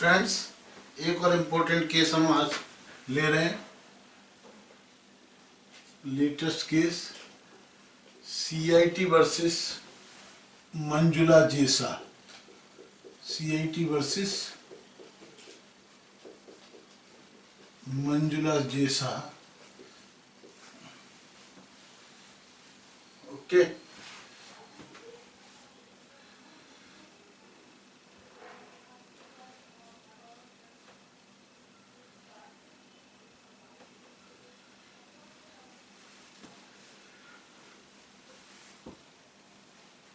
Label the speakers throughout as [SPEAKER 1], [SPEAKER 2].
[SPEAKER 1] Friends, एक और important case हम आज ले रहे हैं। Latest case CIT versus Manjula जेसा। CIT वर्सेस मंजुला जेसा। ओके,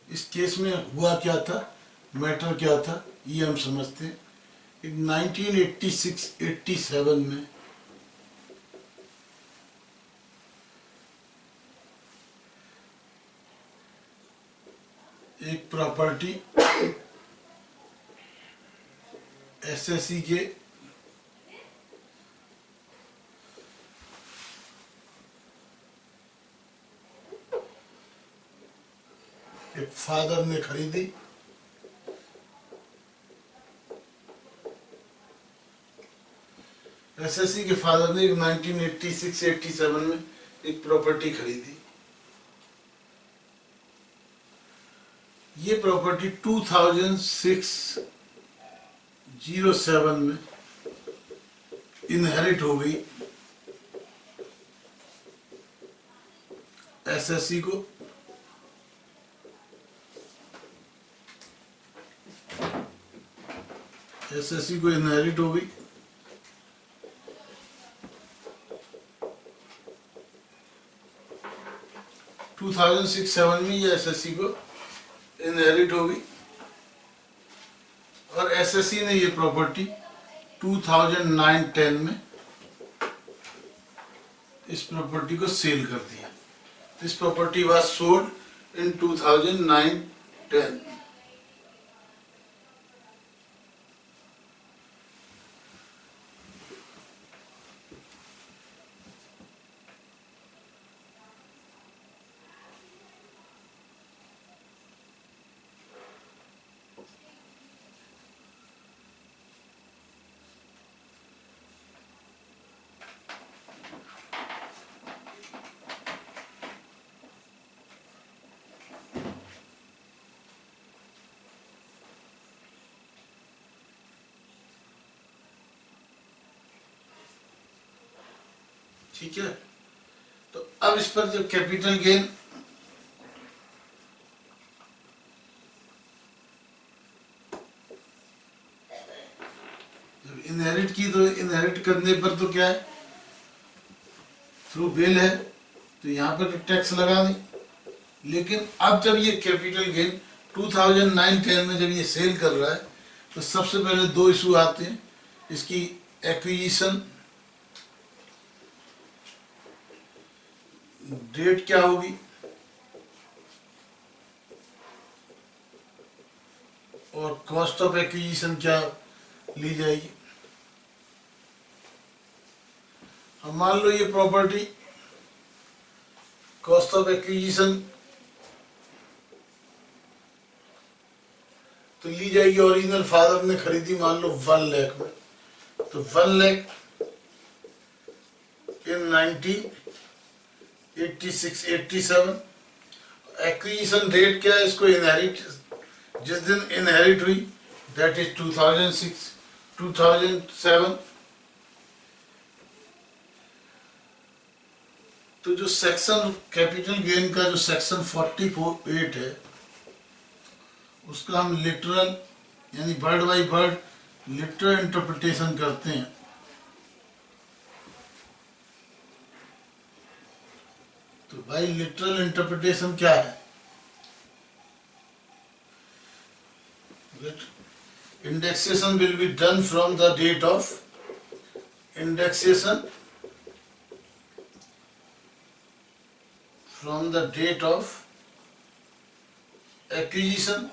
[SPEAKER 1] इस केस में हुआ क्या था, मैटर क्या था, ये हम समझते हैं। 1986-87 में एक प्रॉपर्टी SSE के एक फादर ने खरीदी। SSE के फादर ने 1986-87 में एक प्रॉपर्टी खरीदी। ये प्रॉपर्टी 2006-07 में इनहेरिट हो गई SSE को। SSE को इनहेरिट हो गई। टू 2006-07 में ये SSE को इनहेरिट हो गई और SSE ने ये प्रॉपर्टी 2009-10 में इस प्रॉपर्टी को सेल कर दिया। This property was sold in 2009-10। ठीक है, तो अब इस पर जब कैपिटल गेन जब इनहेरिट की तो इनहेरिट करने पर तो क्या है, थ्रू बिल है, तो यहाँ पर तो टैक्स लगा नहीं। लेकिन अब जब ये कैपिटल गेन 2009-10 में जब ये सेल कर रहा है तो सबसे पहले दो इशू आते हैं। इसकी एक्विजिशन डेट क्या होगी और कॉस्ट ऑफ एक्विजिशन क्या ली जाएगी। अब मान लो ये प्रॉपर्टी कॉस्ट ऑफ एक्विजिशन तो ली जाएगी, ओरिजिनल फादर ने खरीदी मान लो 1 लाख में, तो 1 लाख इन 1986-87। एक्विजिशन डेट क्या है, इसको इनहेरिट जिस दिन इनहेरिट हुई दैट इज 2007। तो जो सेक्शन कैपिटल गेन का जो सेक्शन 44(8) है उसका हम लिटरल यानी word by word literal interpretation करते हैं। तो भाई लिटरल इंटरप्रिटेशन क्या है, indexation will be done from the date of indexation from the date of acquisition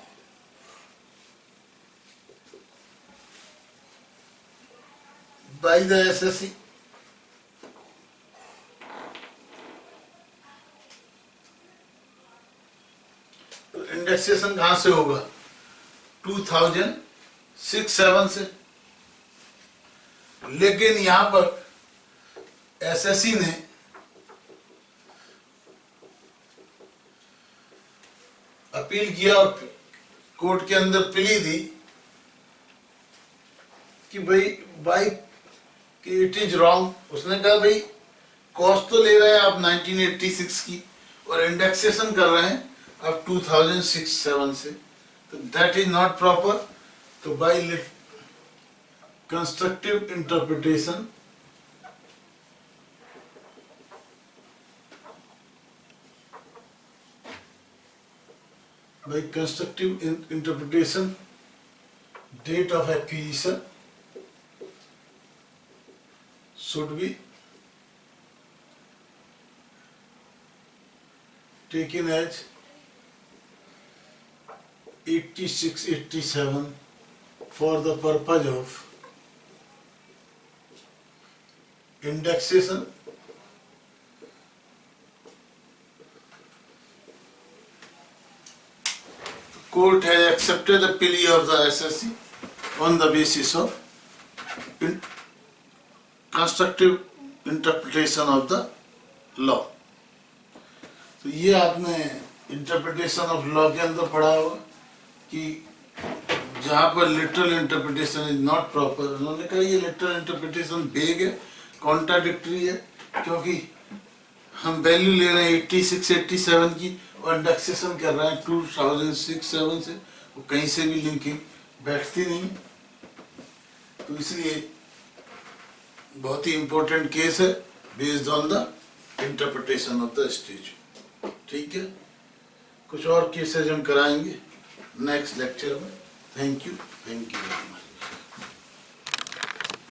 [SPEAKER 1] by the SSE तो इंडेक्सेशन कहाँ से होगा, 2006-07 से। लेकिन यहां पर एसएससी ने अपील किया और कोर्ट के अंदर प्ली दी कि भाई कि इट इज रॉन्ग। उसने कहा भाई कॉस्ट तो ले रहे हैं आप 1986 की और इंडेक्सेशन कर रहे हैं अब 2006-7 से, तो दैट इज नॉट प्रॉपर। तो by constructive interpretation date of acquisition should be taken as 86-87 for the purpose of indexation court has accepted the plea of the SSC on the basis of constructive interpretation of the law। तो ये आपने interpretation of law के अंदर पढ़ा होगा कि जहाँ पर literal interpretation is not proper, उन्होंने कहा ये लिटरल इंटरप्रिटेशन वेग है, कॉन्ट्राडिक्टरी है, क्योंकि हम वैल्यू ले रहे हैं 86-87 की और इंडेक्सेशन कर रहे हैं 2006-7 से, वो कहीं से भी लिंकिंग बैठती नहीं। तो इसलिए बहुत ही इंपॉर्टेंट केस है based on the interpretation of the stage. ठीक है, कुछ और केसेज हम कराएंगे नेक्स्ट लेक्चर में। Thank you.